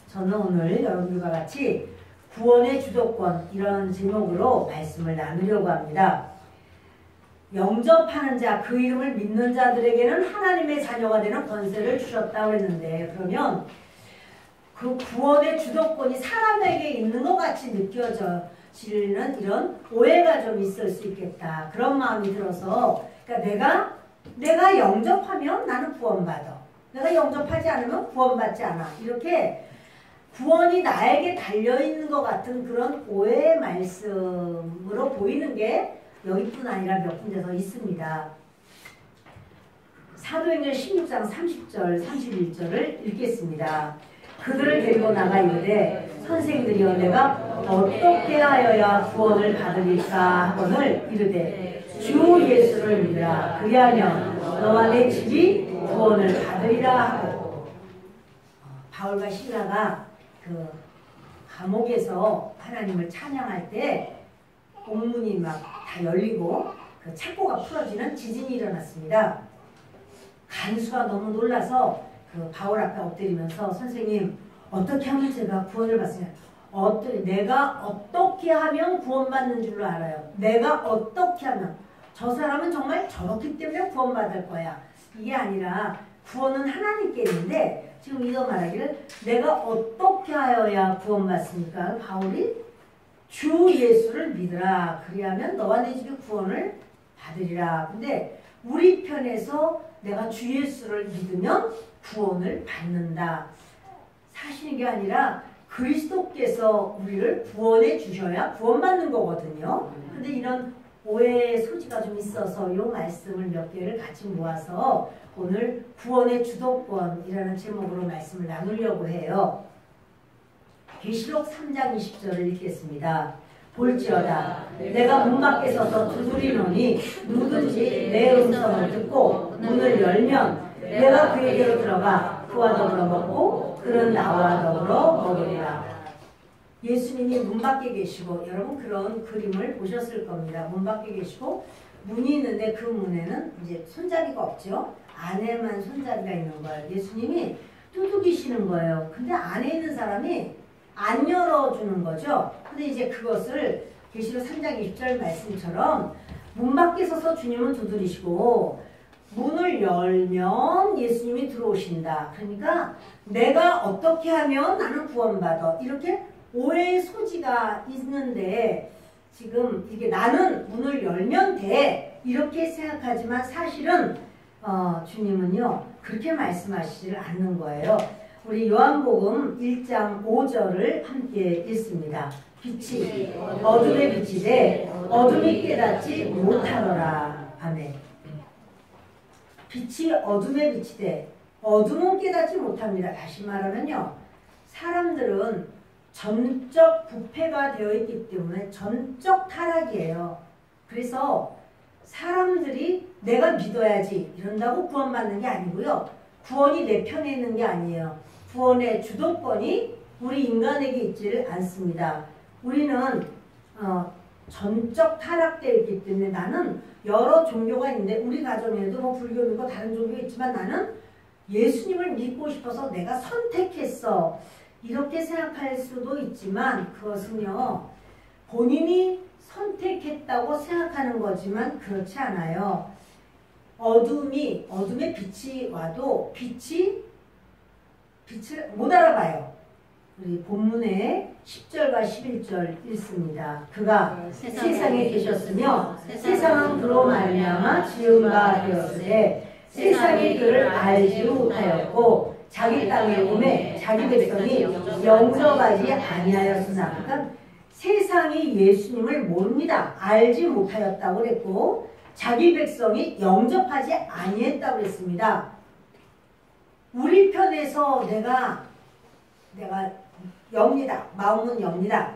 저는 오늘 여러분들과 같이 구원의 주도권 이런 제목으로 말씀을 나누려고 합니다. 영접하는 자, 그 이름을 믿는 자들에게는 하나님의 자녀가 되는 권세를 주셨다고 했는데, 그러면 그 구원의 주도권이 사람에게 있는 것 같이 느껴지는 이런 오해가 좀 있을 수 있겠다. 그런 마음이 들어서, 그러니까 내가 영접하면 나는 구원받아. 내가 영접하지 않으면 구원받지 않아. 이렇게 구원이 나에게 달려있는 것 같은 그런 오해의 말씀으로 보이는 게 여기뿐 아니라 몇 군데 더 있습니다. 사도행전 16장 30절, 31절을 읽겠습니다. 그들을 데리고 나가 이르되 선생들이여 내가 어떻게 하여야 구원을 받으리까 하거늘 이르되 주 예수를 믿으라. 그리하면 너와 내 집이 구원을 받으리라 하고, 바울과 실라가 그 감옥에서 하나님을 찬양할 때 옥문이 막 다 열리고 그 창고가 풀어지는 지진이 일어났습니다. 간수가 너무 놀라서 그 바울 앞에 엎드리면서 선생님 어떻게 하면 제가 구원을 받으냐, 내가 어떻게 하면 구원받는 줄로 알아요. 내가 어떻게 하면, 저 사람은 정말 저렇기 때문에 구원받을 거야. 이게 아니라 구원은 하나님께 있는데 지금 이거 말하기를 내가 어떻게 하여야 구원받습니까? 바울이 주 예수를 믿으라. 그리하면 너와 내 집이 구원을 받으리라. 근데 우리 편에서 내가 주 예수를 믿으면 구원을 받는다. 사실인 게 아니라 그리스도께서 우리를 구원해 주셔야 구원받는 거거든요. 근데 이런 오해의 소지가 좀 있어서 이 말씀을 몇 개를 같이 모아서 오늘 구원의 주도권이라는 제목으로 말씀을 나누려고 해요. 계시록 3장 20절을 읽겠습니다. 볼지어다 내가 문 밖에 서서 두드리노니 누구든지 내 음성을 듣고 문을 열면 내가 그에게로 들어가 그와 더불어 먹고 그는 나와 더불어 먹으리라. 예수님이 문 밖에 계시고, 여러분 그런 그림을 보셨을 겁니다. 문 밖에 계시고 문이 있는데 그 문에는 이제 손잡이가 없죠. 안에만 손잡이가 있는 거예요. 예수님이 두드리시는 거예요. 근데 안에 있는 사람이 안 열어주는 거죠. 근데 이제 그것을 계시록 3장 20절 말씀처럼 문 밖에 서서 주님은 두드리시고 문을 열면 예수님이 들어오신다. 그러니까 내가 어떻게 하면 나는 구원받아. 이렇게 오해의 소지가 있는데, 지금 이게 나는 문을 열면 돼. 이렇게 생각하지만 사실은 주님은요 그렇게 말씀하시질 않는 거예요. 우리 요한복음 1장 5절을 함께 읽습니다. 빛이 어둠에 비치되 어둠이 깨닫지 못하더라. 아멘. 빛이 어둠에 비치되 어둠은 깨닫지 못합니다. 다시 말하면요, 사람들은 전적 부패가 되어 있기 때문에 전적 타락이에요. 그래서 사람들이 내가 믿어야지 이런다고 구원받는 게 아니고요, 구원이 내 편에 있는 게 아니에요. 구원의 주도권이 우리 인간에게 있지를 않습니다. 우리는 전적 타락되어 있기 때문에 나는 여러 종교가 있는데, 우리 가정에도 뭐 불교 믿고 다른 종교가 있지만 나는 예수님을 믿고 싶어서 내가 선택했어. 이렇게 생각할 수도 있지만 그것은요 본인이 선택했다고 생각하는 거지만 그렇지 않아요. 어둠에 빛이 와도 빛을 못 알아봐요. 우리 본문에 10절과 11절 읽습니다. 그가 세상에 계셨으며 세상은 그로 말미암아 지은 바 되었으되 세상이 그를 알지 못하였고 자기 땅에 오매 자기 백성이 영접하지 아니하였으나. 그러니까 세상이 예수님을 모릅니다. 알지 못하였다고 그랬고 자기 백성이 영접하지 아니했다고 그랬습니다. 우리 편에서 내가 엽니다. 마음은 엽니다.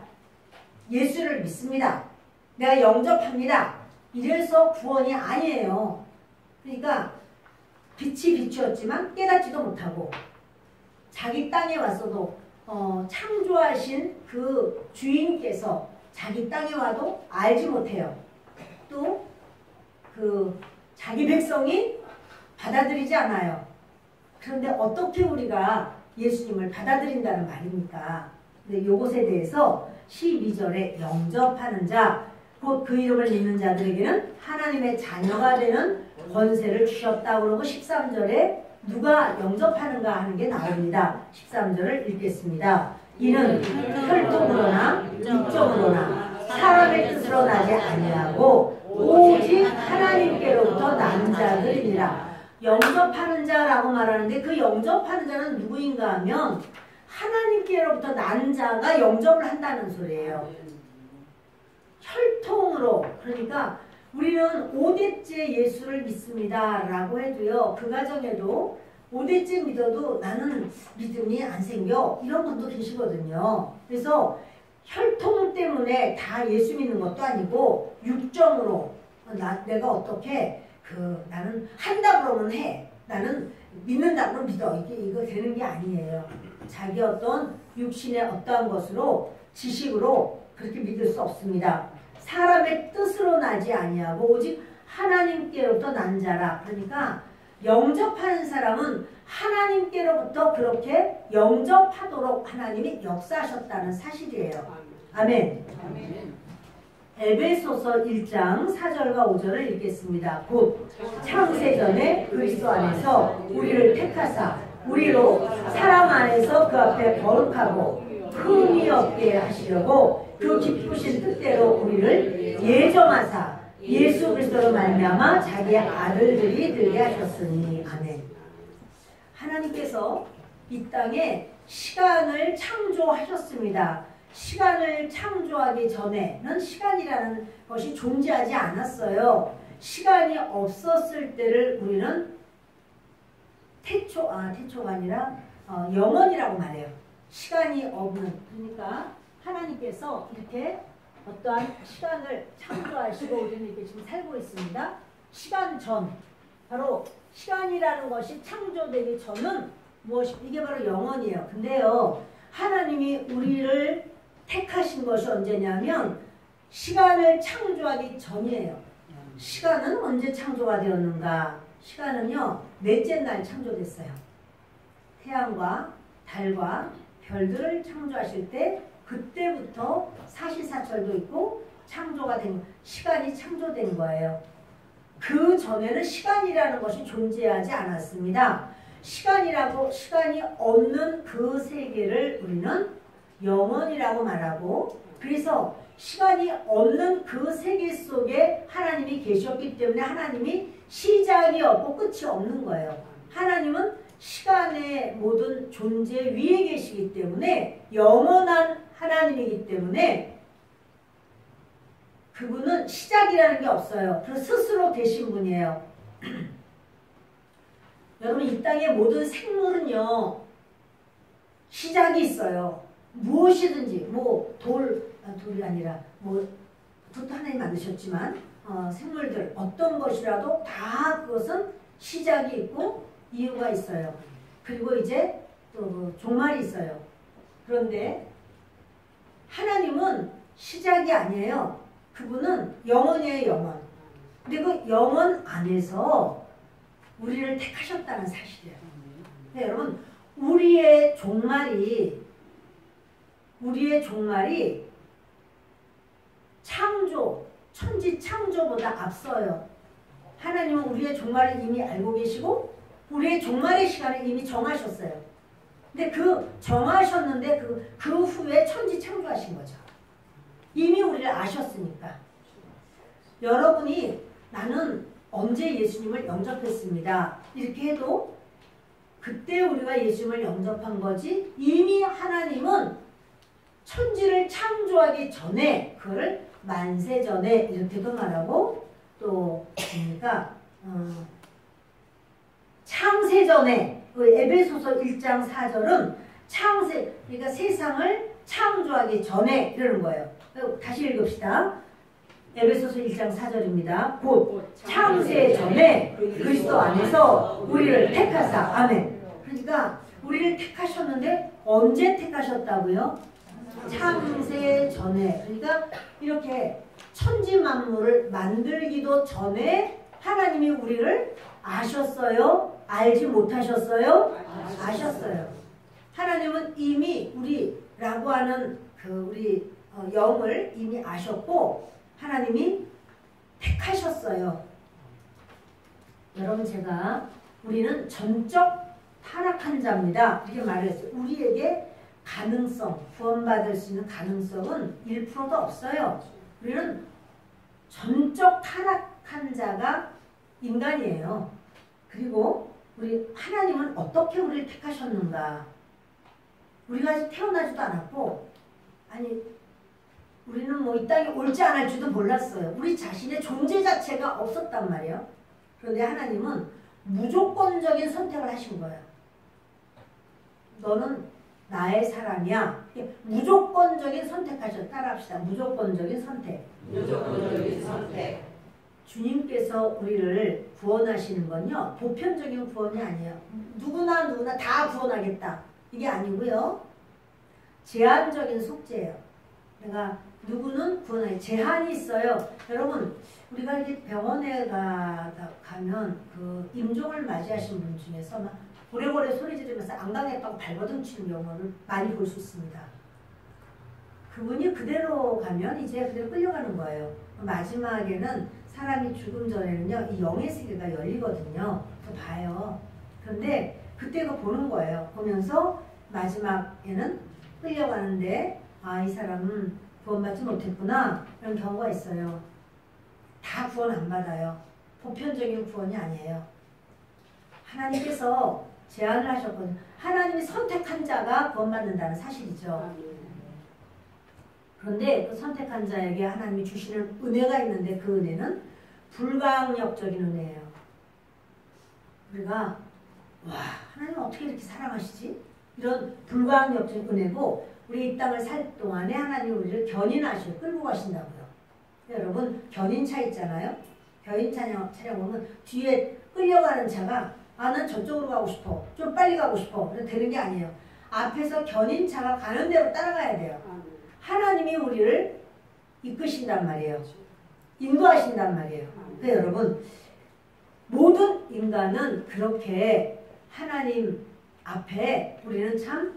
예수를 믿습니다. 내가 영접합니다. 이래서 구원이 아니에요. 그러니까 빛이 빛이었지만 깨닫지도 못하고, 자기 땅에 왔어도 창조하신 그 주인께서 자기 땅에 와도 알지 못해요. 또 그 자기 백성이 받아들이지 않아요. 그런데 어떻게 우리가 예수님을 받아들인다는 말입니까? 근데 요것에 대해서 12절에 영접하는 자, 곧 그 이름을 믿는 자들에게는 하나님의 자녀가 되는 권세를 주셨다고 그러고 13절에 누가 영접하는가 하는 게 나옵니다. 13절을 읽겠습니다. 이는 혈통으로나 육정으로나 사람의 뜻으로 나지 아니하고 오직 하나님께로부터 난 자들이니라. 영접하는 자라고 말하는데 그 영접하는 자는 누구인가 하면 하나님께로부터 난 자가 영접을 한다는 소리예요. 혈통으로, 그러니까 우리는 5대째 예수를 믿습니다 라고 해도요, 그 가정에도 5대째 믿어도 나는 믿음이 안 생겨, 이런 분도 계시거든요. 그래서 혈통 때문에 다 예수 믿는 것도 아니고 육정으로 내가 어떻게 나는 한다 그러면 해, 나는 믿는다 그러면 믿어, 이거 되는 게 아니에요. 자기 어떤 육신의 어떠한 것으로 지식으로 그렇게 믿을 수 없습니다. 사람의 뜻으로 나지 아니하고 오직 하나님께로부터 난 자라. 그러니까 영접하는 사람은 하나님께로부터 그렇게 영접하도록 하나님이 역사하셨다는 사실이에요. 아멘. 에베소서 1장 4절과 5절을 읽겠습니다. 곧 창세전에 그리스도 안에서 우리를 택하사 우리로 사랑 안에서 그 앞에 거룩하고 흠이 없게 하시려고 그 기쁘신 뜻대로 우리를 예정하사 예수 그리스도로 말미암아 자기의 아들들이 되게 하셨으니. 아멘. 하나님께서 이 땅에 시간을 창조하셨습니다. 시간을 창조하기 전에는 시간이라는 것이 존재하지 않았어요. 시간이 없었을 때를 우리는 태초가 아니라 영원이라고 말해요. 시간이 없는, 그러니까 하나님께서 이렇게 어떠한 시간을 창조하시고 우리는 이렇게 지금 살고 있습니다. 시간 전, 바로 시간이라는 것이 창조되기 전은 무엇이, 이게 바로 영원이에요. 근데요, 하나님이 우리를 택하신 것이 언제냐면 시간을 창조하기 전이에요. 시간은 언제 창조가 되었는가? 시간은요, 넷째 날 창조됐어요. 태양과 달과 별들을 창조하실 때 그때부터 사시사철도 있고 창조가 된, 시간이 창조된 거예요. 그 전에는 시간이라는 것이 존재하지 않았습니다. 시간이 없는 그 세계를 우리는 영원이라고 말하고, 그래서 시간이 없는 그 세계 속에 하나님이 계셨기 때문에 하나님이 시작이 없고 끝이 없는 거예요. 하나님은 시간의 모든 존재 위에 계시기 때문에 영원한 하나님이기 때문에 그분은 시작이라는 게 없어요. 그래서 스스로 되신 분이에요. 여러분, 이 땅의 모든 생물은요, 시작이 있어요. 무엇이든지, 돌이 아니라, 그것도 하나님 만드셨지만, 생물들, 어떤 것이라도 다 그것은 시작이 있고 이유가 있어요. 그리고 이제 또 종말이 있어요. 그런데 하나님은 시작이 아니에요. 그분은 영원이에요, 영원. 근데 그 영원 안에서 우리를 택하셨다는 사실이에요. 네, 여러분, 우리의 종말이 천지 창조보다 앞서요. 하나님은 우리의 종말을 이미 알고 계시고 우리의 종말의 시간을 이미 정하셨어요. 근데 정하셨는데 그 후에 천지 창조하신 거죠. 이미 우리를 아셨으니까. 여러분이 나는 언제 예수님을 영접했습니다, 이렇게 해도 그때 우리가 예수님을 영접한 거지, 이미 하나님은 천지를 창조하기 전에, 그거를 만세전에 이렇게도 말하고, 또 그러니까 창세전에, 에베소서 1장 4절은 그러니까 세상을 창조하기 전에 이러는 거예요. 다시 읽읍시다. 에베소서 1장 4절입니다. 곧 창세전에 그리스도 안에서 우리를 택하사. 아멘. 그러니까 우리를 택하셨는데 언제 택하셨다고요? 창세전에. 그러니까 이렇게 천지 만물을 만들기도 전에 하나님이 우리를 아셨어요? 알지 못하셨어요? 아셨어요. 하나님은 이미 우리라고 하는 우리 영을 이미 아셨고 하나님이 택하셨어요. 여러분 제가 우리는 전적 타락한 자입니다. 이렇게 말했어요. 우리에게 가능성, 구원받을 수 있는 가능성은 1%도 없어요. 우리는 전적 타락한 자가 인간이에요. 그리고 우리 하나님은 어떻게 우리를 택하셨는가? 우리가 아직 태어나지도 않았고 아니 우리는 뭐 이 땅에 올지 않을지도 몰랐어요. 우리 자신의 존재 자체가 없었단 말이에요. 그런데 하나님은 무조건적인 선택을 하신 거예요. 너는 나의 사람이야. 무조건적인 선택하셨다. 따라합시다. 무조건적인 선택. 무조건적인 선택. 주님께서 우리를 구원하시는 건요. 보편적인 구원이 아니에요. 누구나 다 구원하겠다. 이게 아니고요. 제한적인 속죄예요. 내가 누구는 구원하기 제한이 있어요. 여러분 우리가 이렇게 병원에 가면 그 임종을 맞이하신 분 중에서 막 고래고래 소리 지르면서 안 가겠다고 발버둥 치는 경우를 많이 볼 수 있습니다. 그분이 그대로 가면 이제 그대로 끌려가는 거예요. 마지막에는 사람이 죽음 전에는요 이 영의 세계가 열리거든요. 그거 봐요. 그런데 그때 그 보는 거예요. 보면서 마지막에는 끌려가는데 아, 이 사람은 구원받지 못했구나 이런 경우가 있어요. 다 구원 안 받아요. 보편적인 구원이 아니에요. 하나님께서 제안을 하셨거든요. 하나님이 선택한 자가 구원받는다는 사실이죠. 그런데 그 선택한 자에게 하나님이 주시는 은혜가 있는데 그 은혜는 불가항력적인 은혜예요. 우리가 와 하나님 어떻게 이렇게 사랑하시지? 이런 불가항력적인 은혜고 우리 이 땅을 살 동안에 하나님 우리를 견인하시고 끌고 가신다고요. 여러분 견인차 있잖아요. 견인차 보면 뒤에 끌려가는 차가 아 난 저쪽으로 가고 싶어. 좀 빨리 가고 싶어. 되는 게 아니에요. 앞에서 견인차가 가는 대로 따라가야 돼요. 하나님이 우리를 이끄신단 말이에요. 인도하신단 말이에요. 그래서 여러분 모든 인간은 그렇게 하나님 앞에 우리는 참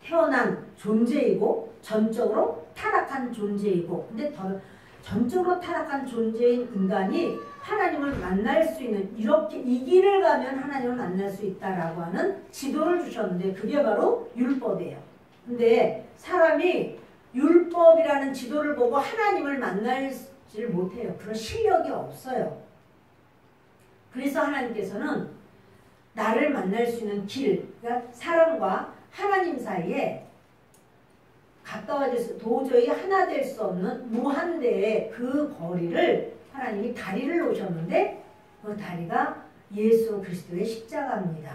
태어난 존재이고 전적으로 타락한 존재이고 근데 더 전적으로 타락한 존재인 인간이 하나님을 만날 수 있는 이렇게 이 길을 가면 하나님을 만날 수 있다라고 하는 지도를 주셨는데 그게 바로 율법이에요. 근데 사람이 율법이라는 지도를 보고 하나님을 만나지를 못해요. 그런 실력이 없어요. 그래서 하나님께서는 나를 만날 수 있는 길, 그러니까 사람과 하나님 사이에 가까워질 수, 도저히 하나 될 수 없는 무한대의 그 거리를 하나님이 다리를 놓으셨는데 그 다리가 예수 그리스도의 십자가입니다.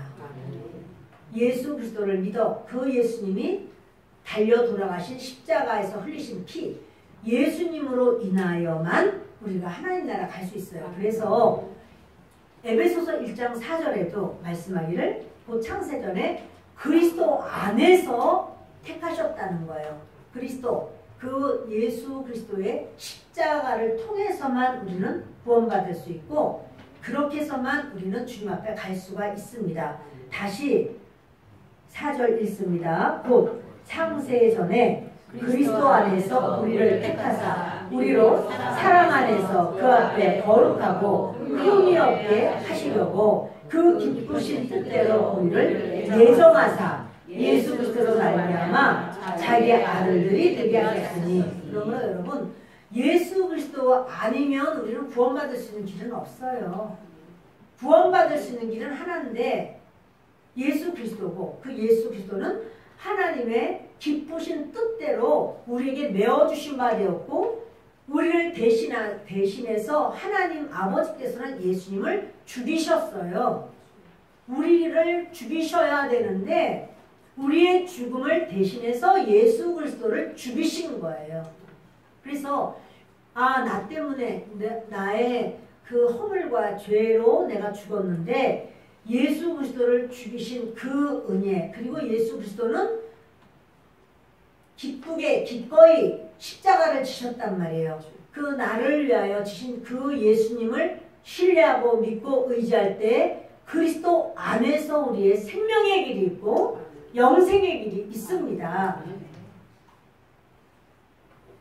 예수 그리스도를 믿어 그 예수님이 달려 돌아가신 십자가에서 흘리신 피, 예수님으로 인하여만 우리가 하나님 나라 갈 수 있어요. 그래서 에베소서 1장 4절에도 말씀하기를 그 창세전에 그리스도 안에서 택하셨다는 거예요. 그리스도, 그 예수 그리스도의 십자가를 통해서만 우리는 구원받을 수 있고 그렇게 해서만 우리는 주님 앞에 갈 수가 있습니다. 다시 4절 읽습니다. 곧 창세전에 그리스도 안에서 우리를 택하사 우리로 사랑 안에서 그 앞에 거룩하고 흠이 없게 하시려고 그 기쁘신 뜻대로 우리를 예정하사 예수 그리스도로 말미암아 자기 아들들이 되게 하셨으니 그러므로 여러분 예수 그리스도 아니면 우리는 구원받을 수 있는 길은 없어요. 구원받을 수 있는 길은 하나인데 예수 그리스도고 그 예수 그리스도는 하나님의 기쁘신 뜻대로 우리에게 내어주신 바 되었고 우리를 대신해서 하나님 아버지께서는 예수님을 죽이셨어요. 우리를 죽이셔야 되는데 우리의 죽음을 대신해서 예수 그리스도를 죽이신 거예요. 그래서 아, 나 때문에 나의 그 허물과 죄로 내가 죽었는데 예수 그리스도를 죽이신 그 은혜 그리고 예수 그리스도는 기꺼이 십자가를 지셨단 말이에요. 그 나를 위하여 지신 그 예수님을 신뢰하고 믿고 의지할 때 그리스도 안에서 우리의 생명의 길이 있고 영생의 길이 있습니다.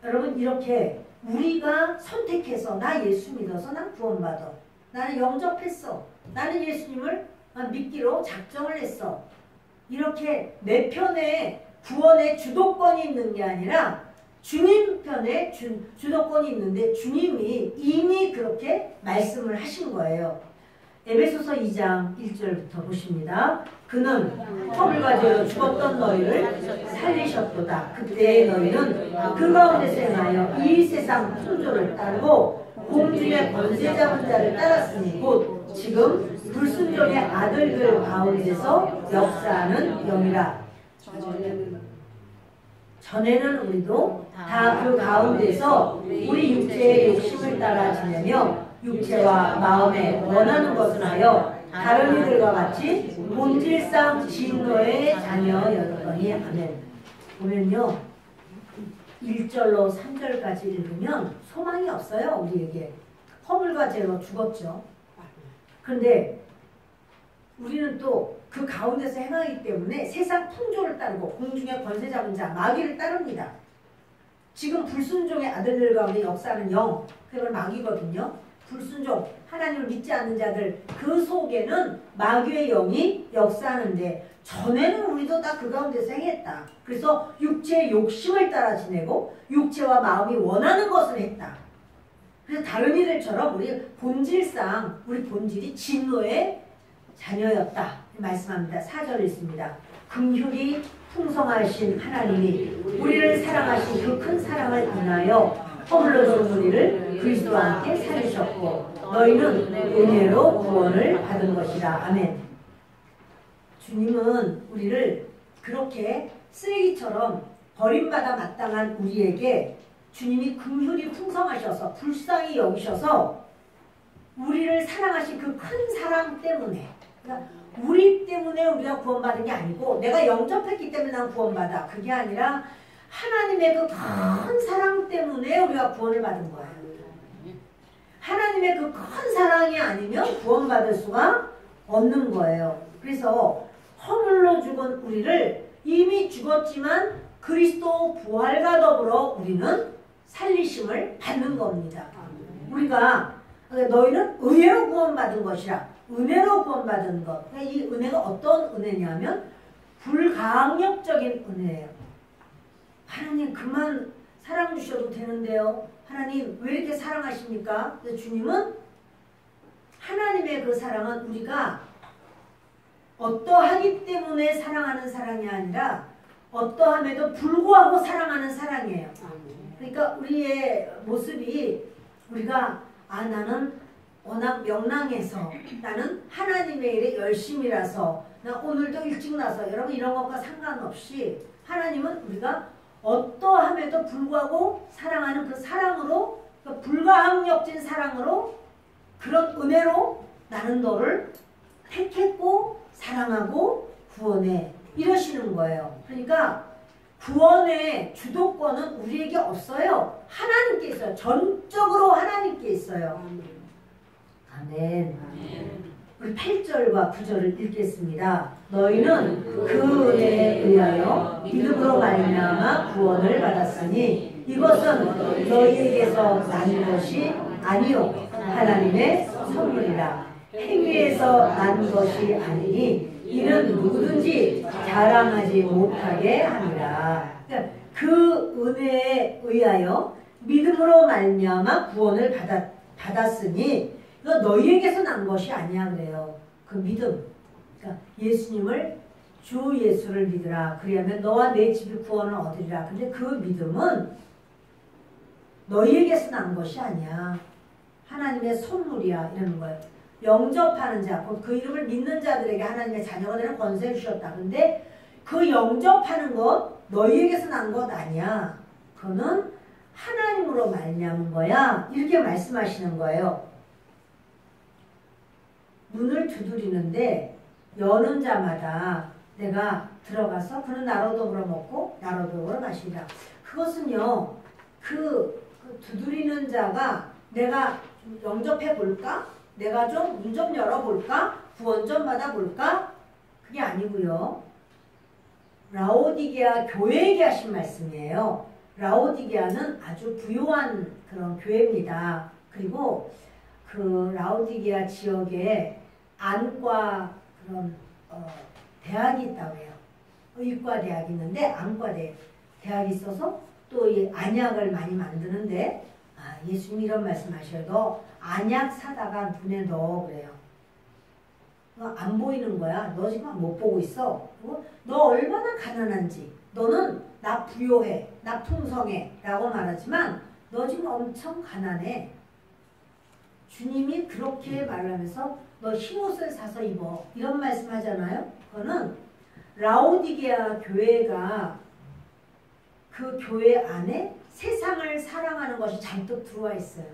여러분 이렇게 우리가 선택해서 나 예수 믿어서 난 구원받아. 나는 영접했어. 나는 예수님을 믿기로 작정을 했어. 이렇게 내 편에 구원의 주도권이 있는 게 아니라 주님 편에 주도권이 있는데 주님이 이미 그렇게 말씀을 하신 거예요. 에베소서 2장 1절부터 보십니다. 그는 허물과 죄로 죽었던 너희를 살리셨도다. 그때 너희는 그 가운데서 행하여 이 세상 풍조를 따르고 공중의 권세 잡은 자를 따랐으니 곧 지금 불순종의 아들들 가운데서 역사하는 영이라. 전에는 우리도 다 그 가운데서 우리 육체의 욕심을 따라 지내며 육체와 마음에 원하는 것을 하여 다른 이들과 같이 본질상 진노의 자녀였더니. 아멘. 보면요 1절로 3절까지 읽으면 소망이 없어요. 우리에게 허물과 죄로 죽었죠. 그런데 우리는 또 그 가운데서 행하기 때문에 세상 풍조를 따르고 공중의 권세 잡은 자 마귀를 따릅니다. 지금 불순종의 아들들 가운데 역사하는 영, 그건 마귀거든요. 불순종, 하나님을 믿지 않는 자들 그 속에는 마귀의 영이 역사하는데 전에는 우리도 다 그 가운데서 행했다. 그래서 육체의 욕심을 따라 지내고 육체와 마음이 원하는 것을 했다. 그래서 다른 이들처럼 우리 본질상 우리 본질이 진노의 자녀였다 말씀합니다. 4절 있습니다. 긍휼이 풍성하신 하나님이 우리를 사랑하신 그 큰 사랑을 인하여 허물로 죽은 우리를 그리스도와 함께 살리셨고 너희는 은혜로 구원을 받은 것이라. 아멘. 주님은 우리를 그렇게 쓰레기처럼 버림받아 마땅한 우리에게 주님이 긍휼이 풍성하셔서 불쌍히 여기셔서 우리를 사랑하신 그 큰 사랑 때문에, 그러니까 우리 때문에 우리가 구원받은 게 아니고 내가 영접했기 때문에 난 구원받아. 그게 아니라 하나님의 그 큰 사랑 때문에 우리가 구원을 받은 거예요. 하나님의 그 큰 사랑이 아니면 구원받을 수가 없는 거예요. 그래서 허물로 죽은 우리를 이미 죽었지만 그리스도 부활과 더불어 우리는 살리심을 받는 겁니다. 우리가 너희는 은혜로 구원받은 것이라. 은혜로 구원받은 것. 이 은혜가 어떤 은혜냐면 불강력적인 은혜예요. 하나님 그만 사랑 주셔도 되는데요. 하나님 왜 이렇게 사랑하십니까? 주님은 하나님의 그 사랑은 우리가 어떠하기 때문에 사랑하는 사랑이 아니라 어떠함에도 불구하고 사랑하는 사랑이에요. 그러니까 우리의 모습이 우리가 나는 워낙 명랑해서 나는 하나님의 일에 열심이라서 나 오늘도 일찍 나서 여러분 이런 것과 상관없이 하나님은 우리가 어떠함에도 불구하고 사랑하는 그 사랑으로 그러니까 불가항력진 사랑으로 그런 은혜로 나는 너를 택했고 사랑하고 구원해 이러시는 거예요. 그러니까 구원의 주도권은 우리에게 없어요. 하나님께 있어요. 전적으로 하나님께 있어요. 아멘. 우리 8절과 9절을 읽겠습니다. 너희는 그 은혜에 의하여 믿음으로 말미암아 구원을 받았으니 이것은 너희에게서 난 것이 아니요 하나님의 선물이라. 행위에서 난 것이 아니니 이는 누구든지 자랑하지 못하게 함이라. 그러니까 그 은혜에 의하여 믿음으로 말미암아 구원을 받았으니 이거 너희에게서 난 것이 아니야 그래요. 그 믿음. 그러니까 예수님을 주 예수를 믿으라. 그리하면 너와 내 집이 구원을 얻으리라. 근데 그 믿음은 너희에게서 난 것이 아니야. 하나님의 선물이야 이러는 거예요. 영접하는 자, 그 이름을 믿는 자들에게 하나님의 자녀가 되는 권세를 주셨다. 근데 그 영접하는 것 너희에게서 난 것 아니야. 그거는 하나님으로 말미암은 거야. 이렇게 말씀하시는 거예요. 문을 두드리는데 여는 자마다 내가 들어가서 그는 나로 더불어 먹고 나로 더불어 마시리라. 그것은요. 그 두드리는 자가 내가 영접해 볼까? 내가 좀 문 좀 열어볼까? 구원 좀 받아볼까? 그게 아니고요. 라오디게아 교회에게 하신 말씀이에요. 라오디게아는 아주 부유한 그런 교회입니다. 그리고 그 라오디게아 지역에 안과 그런 대학이 있다고 해요. 의과 대학이 있는데 안과 대학이 있어서 또 이 안약을 많이 만드는데 예수님이 이런 말씀하셔요. 너 안약 사다가 눈에 넣어 그래요. 너 안 보이는 거야. 너 지금 못 보고 있어. 그리고 너 얼마나 가난한지. 너는 나 부요해. 나 풍성해. 라고 말하지만 너 지금 엄청 가난해. 주님이 그렇게 말하면서 너 흰옷을 사서 입어. 이런 말씀 하잖아요. 그거는 라오디게아 교회가 그 교회 안에 세상을 사랑하는 것이 잔뜩 들어와 있어요.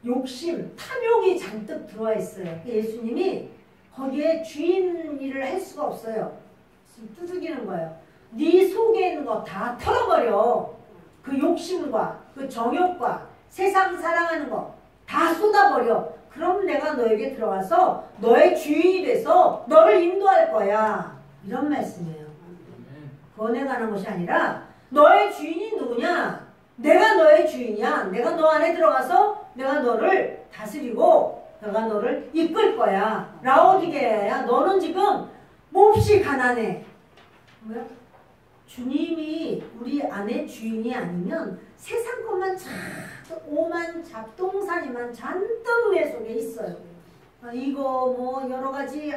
욕심, 탐욕이 잔뜩 들어와 있어요. 예수님이 거기에 주인 일을 할 수가 없어요. 지금 두들기는 거예요. 네 속에 있는 거 다 털어버려. 그 욕심과 그 정욕과 세상 사랑하는 거 다 쏟아버려. 그럼 내가 너에게 들어와서 너의 주인이 돼서 너를 인도할 거야. 이런 말씀이에요. 구원에 관한 것이 아니라 너의 주인이 누구냐? 내가 너의 주인이야. 내가 너 안에 들어가서 내가 너를 다스리고 내가 너를 이끌 거야. 라오디게아야, 너는 지금 몹시 가난해. 뭐야? 주님이 우리 안에 주인이 아니면 세상 것만 잔뜩 오만 잡동사니만 잔뜩 내 속에 있어요. 이거 뭐 여러 가지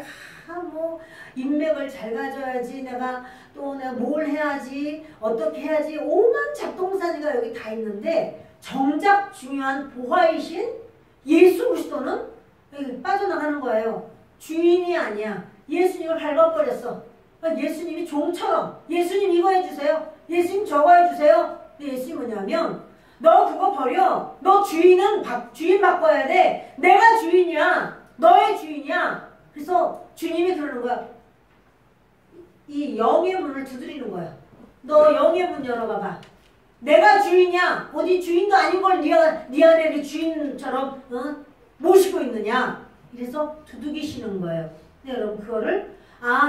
뭐 인맥을 잘 가져야지, 내가 또 내가 뭘 해야지, 어떻게 해야지, 오만 잡동사니가 여기 다 있는데 정작 중요한 보화이신 예수 그리스도는 여기 빠져나가는 거예요. 주인이 아니야. 예수님을 밟아버렸어. 예수님이 종처럼 예수님 이거 해주세요. 예수님 저거 해주세요. 근데 예수님 뭐냐면 너 그거 버려. 너 주인은 주인 바꿔야 돼. 내가 주인이야. 너의 주인이야. 그래서 주님이 그러는 거야. 이 영의 문을 두드리는 거야. 너 영의 문 열어봐봐. 내가 주인이야. 어디 주인도 아닌 걸 네 안에 주인처럼 모시고 있느냐. 이래서 두드기시는 거예요. 근데 여러분 그거를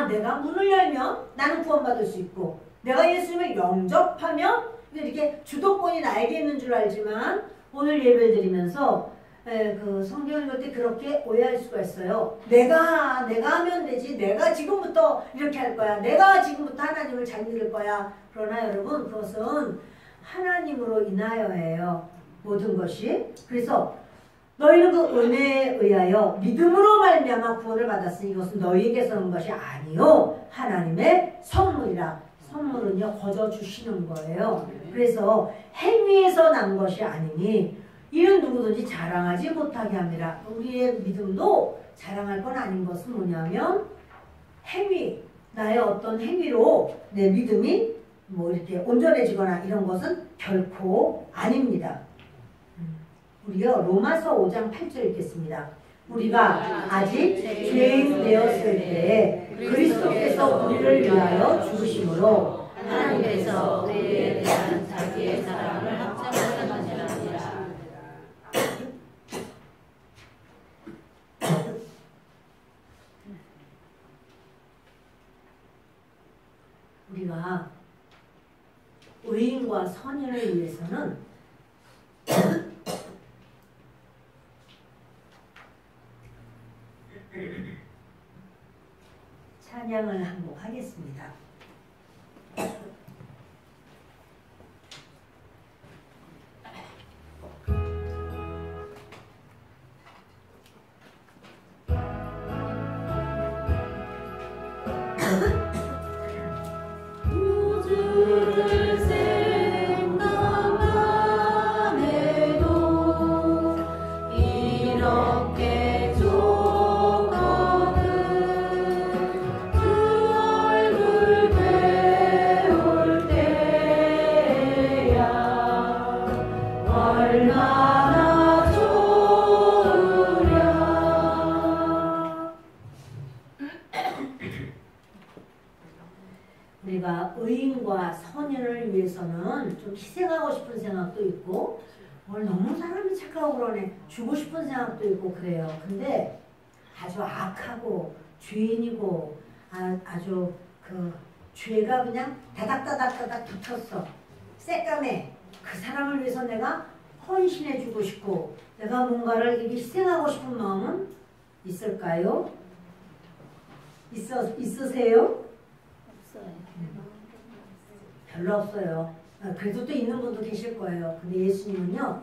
내가 문을 열면 나는 구원받을 수 있고 내가 예수님을 영접하면 이렇게 주도권이 나에게 있는 줄 알지만 오늘 예배를 드리면서 그 성경 읽을 때 그렇게 오해할 수가 있어요. 내가 하면 되지. 내가 지금부터 이렇게 할 거야. 내가 지금부터 하나님을 잘 믿을 거야. 그러나 여러분 그것은 하나님으로 인하여예요. 모든 것이. 그래서 너희는 그 은혜에 의하여 믿음으로 말미암아 구원을 받았으니 이것은 너희에게서 온 것이 아니요 하나님의 선물이라. 선물은요 거저 주시는 거예요. 그래서 행위에서 난 것이 아니니 이는 누구든지 자랑하지 못하게 합니다. 우리의 믿음도 자랑할 건 아닌 것은 뭐냐면 행위, 나의 어떤 행위로 내 믿음이 뭐 이렇게 온전해지거나 이런 것은 결코 아닙니다. 우리요 로마서 5장 8절 읽겠습니다. 우리가 아직 죄인 되었을 때에 그리스도께서 우리를 위하여 죽으심으로 하나님께서 우리에 대한 자기의 사랑을 확증하셨느니라. 우리가 의인과 선인을 위해서는 찬양을 한곡 하겠습니다. 우리가 의인과 선인을 위해서는 좀 희생하고 싶은 생각도 있고 너무 사람이 착하고 그러네 주고 싶은 생각도 있고 그래요. 근데 아주 악하고 죄인이고 아주 그 죄가 그냥 다닥다닥다닥 붙었어. 새까매. 그 사람을 위해서 내가 헌신해주고 싶고 내가 뭔가를 이렇게 희생하고 싶은 마음은 있을까요? 있으세요? 없어요. 별로 없어요. 그래도 또 있는 분도 계실 거예요. 근데 예수님은요,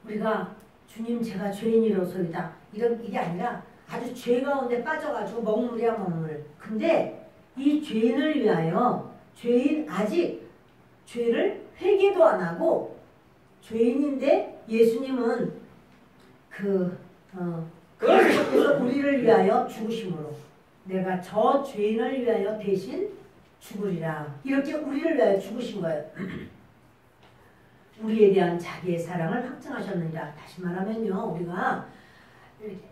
우리가 주님 제가 죄인이로소이다 이런 이게 아니라 아주 죄 가운데 빠져가지고 먹물이야 먹물. 근데 이 죄인을 위하여 죄인 아직 죄를 회개도 안 하고 죄인인데 예수님은 그래서 우리를 위하여 죽으심으로 내가 저 죄인을 위하여 대신 죽으리라. 이렇게 우리를 위하여 죽으신 거예요. 우리에 대한 자기의 사랑을 확증하셨느니라. 다시 말하면요, 우리가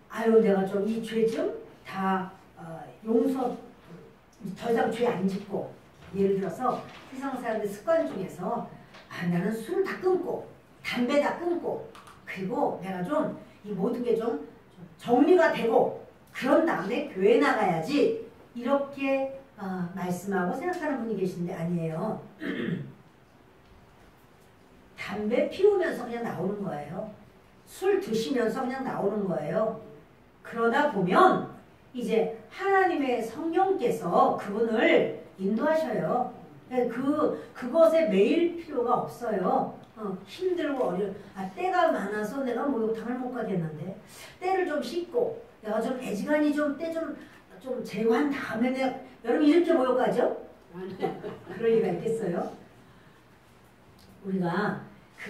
아유 내가 좀 이 죄 좀 다 용서 더 이상 죄 안 짓고 예를 들어서 세상 사람들 습관 중에서 나는 술 다 끊고 담배 다 끊고 그리고 내가 좀 이 모든 게 좀 정리가 되고 그런 다음에 교회 나가야지 이렇게 말씀하고 생각하는 분이 계신데 아니에요. 담배 피우면서 그냥 나오는 거예요. 술 드시면서 그냥 나오는 거예요. 그러다 보면 이제 하나님의 성령께서 그분을 인도하셔요. 그것에 매일 필요가 없어요. 힘들고 때가 많아서 내가 목욕탕을 못 가겠는데 때를 좀 씻고 내가 좀 애지간히 좀 때 좀 제거한 다음에 내가 여러분 이렇게 목욕 가죠? 그럴 리가 있겠어요? 우리가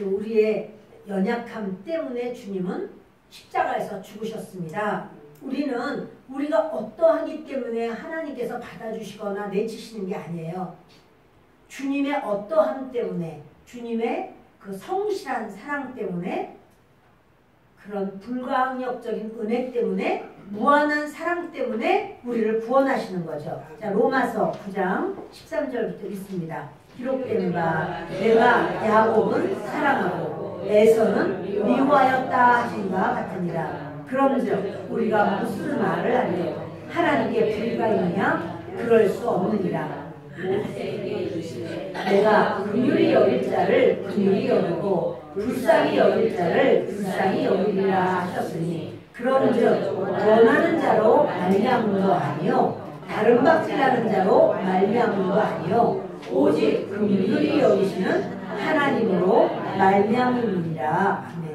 우리의 연약함 때문에 주님은 십자가에서 죽으셨습니다. 우리는 우리가 어떠하기 때문에 하나님께서 받아주시거나 내치시는 게 아니에요. 주님의 어떠함 때문에 주님의 그 성실한 사랑 때문에 그런 불가항력적인 은혜 때문에 무한한 사랑 때문에 우리를 구원하시는 거죠. 자, 로마서 9장 13절부터 읽습니다. 기록된 바 내가 야곱은 사랑하고 에서는 미워하였다 하신 바 같으니라. 그런즉 우리가 무슨 말을 하리요? 하나님께 불의가 있느냐? 그럴 수 없느니라. 내가 긍휼히 여길 자를 긍휼히 여기고 불쌍히 여길 자를 불쌍히 여기리라 하셨으니 그런즉 원하는 자로 말미암음도 아니요 다른 박질하는 자로 말미암음도 아니요 오직 긍휼히 여기시는 하나님으로 말미암음이니라. 아멘.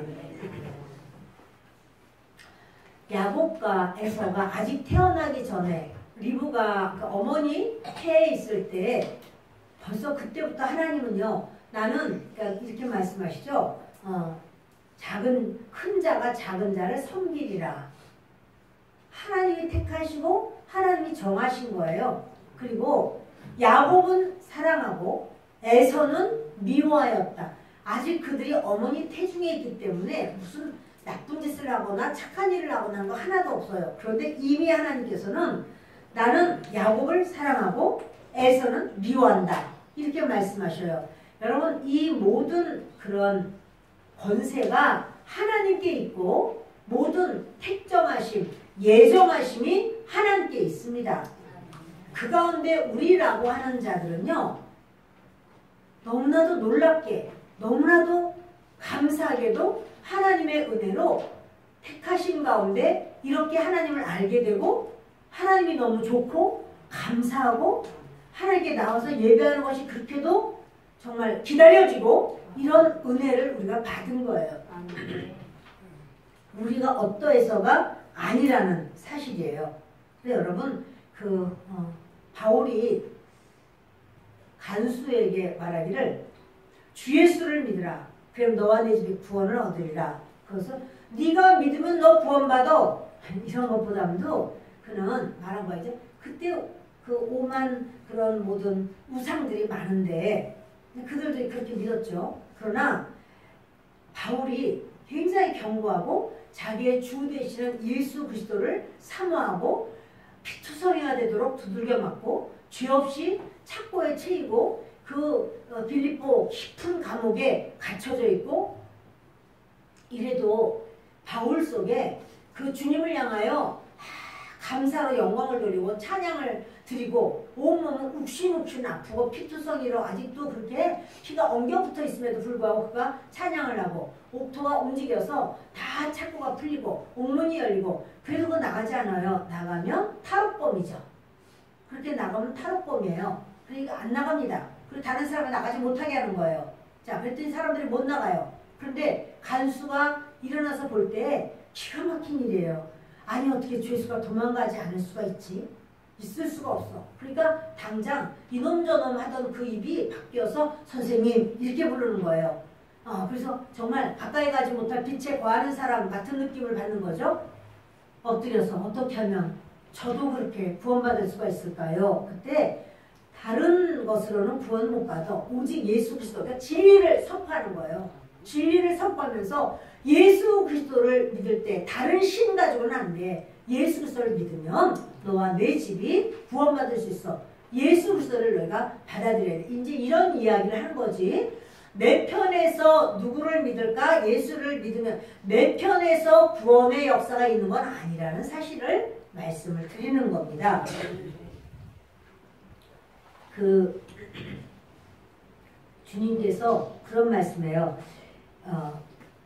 야곱과 에서가 아직 태어나기 전에 리브가 그 어머니 폐에 있을 때 벌써 그때부터 하나님은요 나는 그러니까 이렇게 말씀하시죠. 큰 자가 작은 자를 섬기리라. 하나님이 택하시고 하나님이 정하신 거예요. 그리고 야곱은 사랑하고 에서는 미워하였다. 아직 그들이 어머니 태중에 있기 때문에 무슨 나쁜 짓을 하거나 착한 일을 하거나 하는 거 하나도 없어요. 그런데 이미 하나님께서는 나는 야곱을 사랑하고 에서는 미워한다. 이렇게 말씀하셔요. 여러분 이 모든 그런 권세가 하나님께 있고 모든 택정하심, 예정하심이 하나님께 있습니다. 그 가운데 우리라고 하는 자들은요. 너무나도 놀랍게 너무나도 감사하게도 하나님의 은혜로 택하신 가운데 이렇게 하나님을 알게 되고 하나님이 너무 좋고 감사하고 하나님께 나와서 예배하는 것이 그렇게도 정말 기다려지고 이런 은혜를 우리가 받은 거예요. 우리가 어떠해서가 아니라는 사실이에요. 근데 여러분 바울이 간수에게 말하기를 주 예수를 믿으라. 그럼 너와 내 집이 구원을 얻으리라. 그래서 네가 믿으면 너 구원받아. 이런 것보다도 그는 말한 거죠. 그때 그 오만 그런 모든 우상들이 많은데 그들도 그렇게 믿었죠. 그러나 바울이 굉장히 견고하고 자기의 주 되시는 예수 그리스도를 사모하고 피투성이가 되도록 두들겨 맞고 죄 없이 착고에 채이고 빌립보 깊은 감옥에 갇혀져 있고 이래도 바울 속에 그 주님을 향하여 감사로 영광을 돌리고 찬양을 드리고 온몸은 욱신욱신 아프고 피투성이로 아직도 그렇게 피가 엉겨붙어 있음에도 불구하고 그가 찬양을 하고 옥토가 움직여서 다 창고가 풀리고 옥문이 열리고 그래도 그거 나가지 않아요. 나가면 탈옥범이죠. 그렇게 나가면 탈옥범이에요. 그러니까 안 나갑니다. 그리고 다른 사람이 나가지 못하게 하는 거예요. 자, 그랬더니 사람들이 못 나가요. 그런데 간수가 일어나서 볼 때 기가 막힌 일이에요. 아니 어떻게 죄수가 도망가지 않을 수가 있지? 있을 수가 없어. 그러니까 당장 이놈저놈 하던 그 입이 바뀌어서 선생님 이렇게 부르는 거예요. 그래서 정말 가까이 가지 못할 빛에 거하는 사람 같은 느낌을 받는 거죠. 엎드려서 어떻게 하면 저도 그렇게 구원받을 수가 있을까요? 그때 다른 것으로는 구원 못 받아. 오직 예수 그리스도, 그러니까 진리를 선포하는 거예요. 진리를 선포하면서 예수 그리스도를 믿을 때 다른 신 가지고는 안 돼. 예수 그리스도를 믿으면 너와 내 집이 구원받을 수 있어. 예수 그리스도를 너희가 받아들여야 돼. 이제 이런 이야기를 하는 거지. 내 편에서 누구를 믿을까? 예수를 믿으면 내 편에서 구원의 역사가 있는 건 아니라는 사실을 말씀을 드리는 겁니다. 주님께서 그런 말씀해요.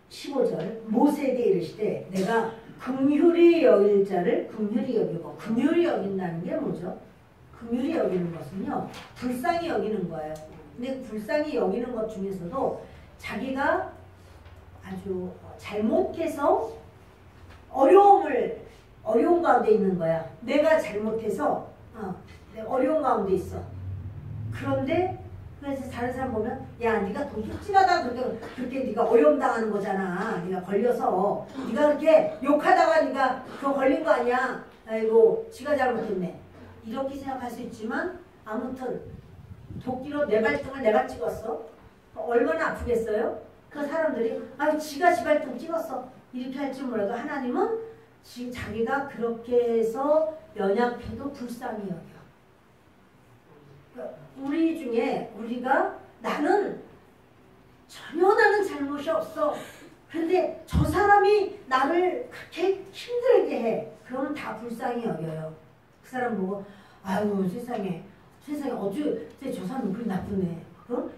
15절 모세에게 이르시되 내가 긍휼히 여길 자를 긍휼히 여기고, 긍휼히 여긴다는 게 뭐죠? 긍휼히 여기는 것은요 불쌍히 여기는 거예요. 근데 불쌍히 여기는 것 중에서도 자기가 아주 잘못해서 어려운 가운데 있는 거야. 내가 잘못해서 어려운 가운데 있어. 그런데 그래서 다른 사람 보면 야 네가 도둑질하다 그렇게 네가 어려움 당하는 거잖아. 네가 걸려서 네가 그렇게 욕하다가 네가 그거 걸린 거 아니야. 아이고 지가 잘못했네. 이렇게 생각할 수 있지만 아무튼 도끼로 내 발등을 내가 찍었어. 얼마나 아프겠어요? 그 사람들이 아유 지가 지 발등 찍었어. 이렇게 할지 몰라도 하나님은 자기가 그렇게 해서 연약해도 불쌍히 여겨. 우리 중에 우리가 나는 잘못이 없어. 그런데 저 사람이 나를 그렇게 힘들게 해. 그러면 다 불쌍히 여겨요. 그 사람 보고 아유 세상에 어째 저 사람이 그리 나쁘네.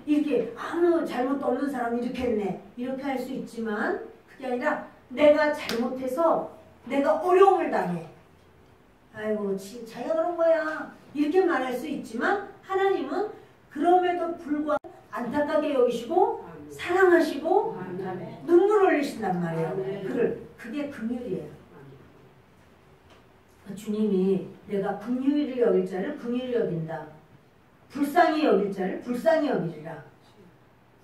이렇게 아무 잘못도 없는 사람이 이렇게 했네. 이렇게 할 수 있지만 그게 아니라 내가 잘못해서 내가 어려움을 당해. 아이고 자기가 그런 거야. 이렇게 말할 수 있지만 하나님은 그럼에도 불구하고 안타깝게 여기시고 사랑하시고 눈물 흘리신단 말이에요. 그게 긍휼이에요. 주님이 내가 긍휼히 여길 자를 긍휼히 여긴다. 불쌍히 여길 자를 불쌍히 여기리라.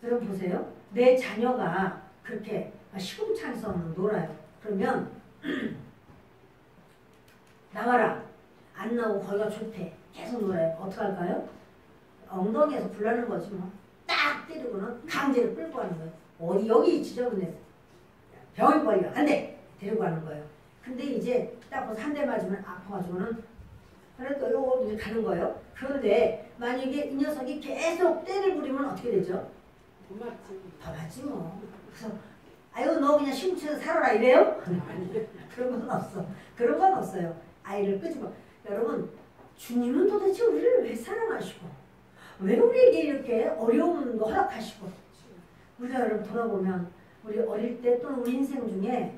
여러분 보세요. 내 자녀가 그렇게 시궁창에서 놀아요. 그러면 나와라. 안 나오고 거기가 좋대. 계속 놀아요. 어떡할까요? 엉덩이에서 불나는 거지 뭐. 딱 때리고는 강제로 끌고 가는 거예요. 어디 여기 지저분해. 병원 걸려. 안 돼. 데리고 가는 거예요. 근데 이제 딱 벌써 한 대 맞으면 아파가지고는 그래도 요거 가는 거예요. 그런데 만약에 이 녀석이 계속 때를 부리면 어떻게 되죠? 더 맞지 뭐. 그래서 아유 너 그냥 시궁창에서 살아라 이래요? 그런 건 없어. 그런 건 없어요. 아이를 끄집어. 여러분 주님은 도대체 우리를 왜 사랑하시고 왜 우리에게 이렇게 어려운 거 허락하시고 우리가 여러분 돌아보면 우리 어릴 때 또는 우리 인생 중에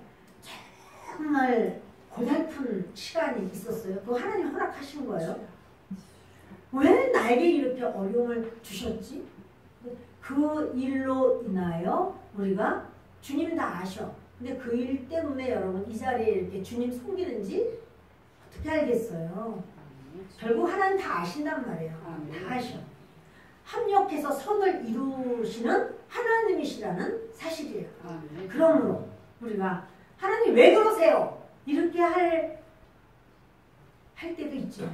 정말 고달픈 시간이 있었어요. 그거 하나님 허락하신 거예요. 왜 나에게 이렇게 어려움을 주셨지? 그 일로 인하여 우리가 주님 다 아셔. 근데 그 일 때문에 여러분 이 자리에 이렇게 주님 섬기는지 어떻게 알겠어요? 결국 하나님 다 아신단 말이에요. 다 아셔. 합력해서 선을 이루시는 하나님이시라는 사실이에요. 그러므로 우리가 하나님 왜 그러세요? 이렇게 할 때도 있죠.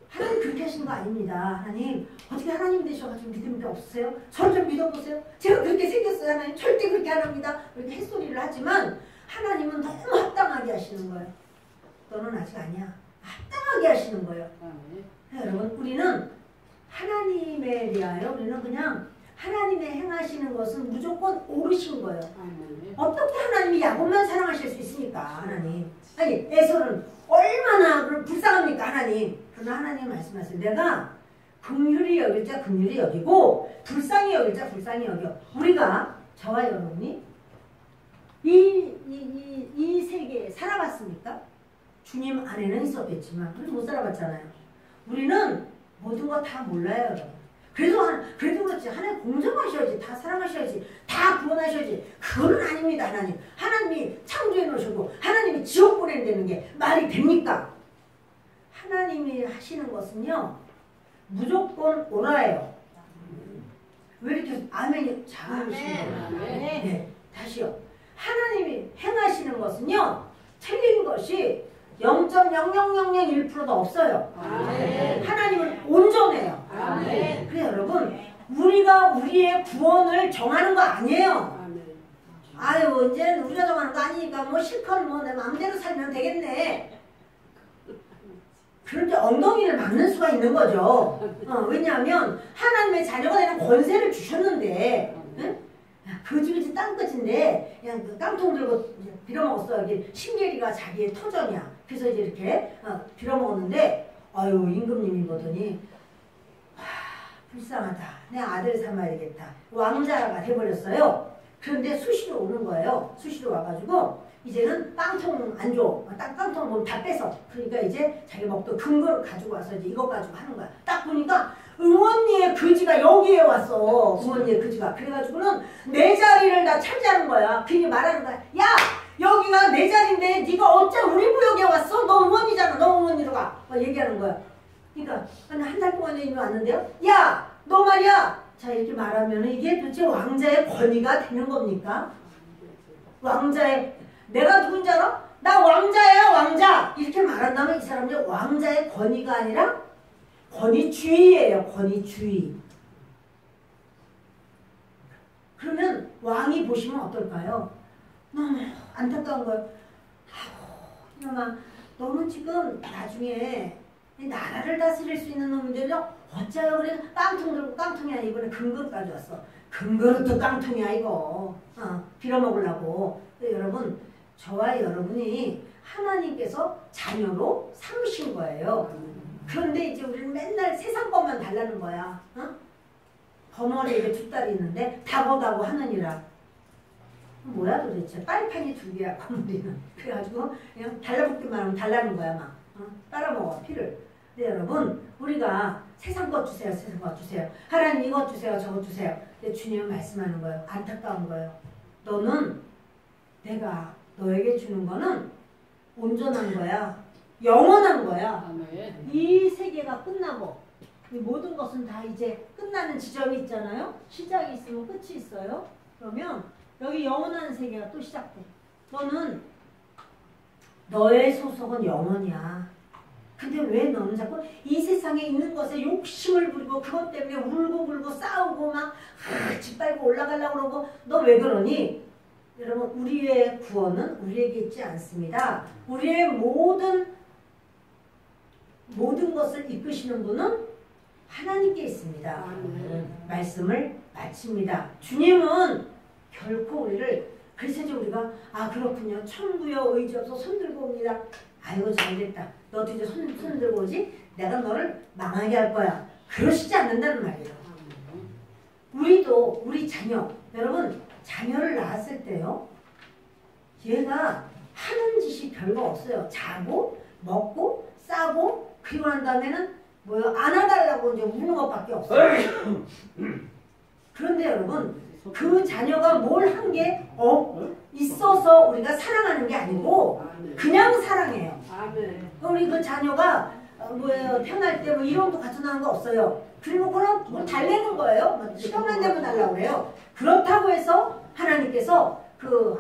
하나님 그렇게 하시는 거 아닙니다. 하나님 어떻게 하나님 되셔가지고 믿음이 없으세요? 저를 좀 믿어보세요. 제가 그렇게 생겼어요. 하나님 절대 그렇게 안 합니다. 이렇게 햇소리를 하지만 하나님은 너무 합당하게 하시는 거예요. 너는 아직 아니야. 합당하게 하시는 거예요. 여러분 우리는 하나님에 대하여 우리는 그냥 하나님의 행하시는 것은 무조건 옳으신 거예요. 어떻게 하나님이 야곱만 사랑하실 수 있습니까? 하나님. 아니 에서는 얼마나 불쌍합니까? 하나님. 그러나 하나님 말씀하세요. 내가 긍휼히 여길 자 긍휼히 여기고 불쌍히 여길 자 불쌍히 여겨. 우리가 저와 여러분이 이 세계에 살아봤습니까? 주님 안에는 있었겠지만 우리 못 살아봤잖아요. 우리는 모든 거 다 몰라요, 여러분. 그래도 그렇지. 하나님 공정하셔야지. 다 사랑하셔야지. 다 구원하셔야지. 그건 아닙니다, 하나님. 하나님이 창조해 놓으셔도 하나님이 지옥 보낸다는 게 말이 됩니까? 하나님이 하시는 것은요, 무조건 옳아요. 왜 이렇게 아멘이 잘하시는 거예요? 네, 다시요. 하나님이 행하시는 것은요, 틀린 것이 0.0001%도 없어요. 아멘. 하나님은 온전해요. 아멘. 그래 여러분, 우리가 우리의 구원을 정하는 거 아니에요. 아멘. 아유 이제 우리가 정하는 거 아니니까 뭐 실컷 뭐 내 마음대로 살면 되겠네. 그런데 엉덩이를 맞는 수가 있는 거죠. 왜냐하면 하나님의 자녀가 되는 권세를 주셨는데, 응? 거지같이 땅끝인데 그냥 그 깡통 들고 빌어먹었어. 이게 신계리가 자기의 터전이야. 그래서 이제 이렇게 빌어먹었는데, 아유 임금님이 보더니 불쌍하다. 내 아들 삼아야 되겠다. 왕자가 돼버렸어요. 그런데 수시로 오는 거예요. 수시로 와가지고 이제는 깡통 안 줘. 깡통 보면 다 뺏어. 그러니까 이제 자기 먹던 금고를 가지고 와서 이제 이거 가지고 하는 거야. 딱 보니까 응원리의 거지가 여기에 왔어. 응원리의 거지가. 그래가지고는 내 자리를 다 차지하는 거야. 괜히 말하는 거야. 야! 여기가 내 자리인데 네가 어째 우리 구역에 왔어? 너 응원이잖아. 너 응원이로 가. 막 얘기하는 거야. 그러니까 한 달 동안에 이미 왔는데요. 야! 너 말이야! 자 이렇게 말하면 이게 도대체 왕자의 권위가 되는 겁니까? 왕자의 내가 누군지 알아? 나 왕자야 왕자! 이렇게 말한다면 이 사람들 왕자의 권위가 아니라 권위주의예요. 권위주의. 그러면 왕이 보시면 어떨까요? 너무 안타까운 거예요. 아우 이놈아 너는 지금 나중에 나라를 다스릴 수 있는 놈인데요. 어째요? 그래 깡통 들고 깡통이 아니고 이번에 금그릇 가져왔어. 금그릇도 깡통이야 이거. 빌어먹으려고. 여러분 저와 여러분이 하나님께서 자녀로 삼으신 거예요. 그런데 이제 우리는 맨날 세상 것만 달라는 거야. 버머리에 이제 두 딸이 있는데 다보다고 하느니라. 뭐야 도대체. 빨판이 두 개야 버머리는. 그래가지고 그냥 달라붙기만 하면 달라는 거야 막. 빨아먹어 피를. 근데 여러분 우리가 세상 것 주세요. 세상 것 주세요. 하나님 이것 주세요. 저것 주세요. 근데 주님은 말씀하는 거예요. 안타까운 거예요. 너는 내가 너에게 주는 거는 온전한 거야. 영원한 거야. 아멘. 이 세계가 끝나고 이 모든 것은 다 이제 끝나는 지점이 있잖아요. 시작이 있으면 끝이 있어요. 그러면 여기 영원한 세계가 또 시작돼. 너는 너의 소속은 영원이야. 근데 왜 너는 자꾸 이 세상에 있는 것에 욕심을 부리고 그것 때문에 울고 불고 싸우고 막 짓밟고 올라가려고 그러고 너 왜 그러니? 여러분 우리의 구원은 우리에게 있지 않습니다. 우리의 모든 것을 이끄시는 분은 하나님께 있습니다. 말씀을 마칩니다. 주님은 결코 우리를 그래서 이제 우리가 그렇군요. 천부여 의지없어 손들고 옵니다. 아이고 잘됐다. 너도 이제 손 들고 오지? 내가 너를 망하게 할 거야. 그러시지 않는다는 말이에요. 우리도 우리 자녀 여러분 자녀를 낳았을 때요. 얘가 하는 짓이 별거 없어요. 자고 먹고 싸고 그리고 난 다음에는 안아달라고 이제 우는 것밖에 없어요. 그런데 여러분 그 자녀가 뭘 한 게 있어서 우리가 사랑하는 게 아니고 그냥 사랑해요. 우리 그 자녀가 편할 때 이론도 같이 나온 거 없어요. 그리고 그럼 달래는 거예요. 시간만 되면 달라고 그래요. 그렇다고 해서 하나님께서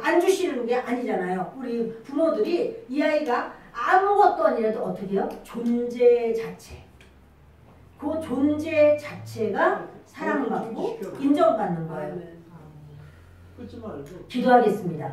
안 주시는 게 아니잖아요. 우리 부모들이 이 아이가 아무것도 아니라도 어떻게 해요? 존재 자체. 그 존재 자체가 사랑받고 인정받는 거예요. 기도하겠습니다.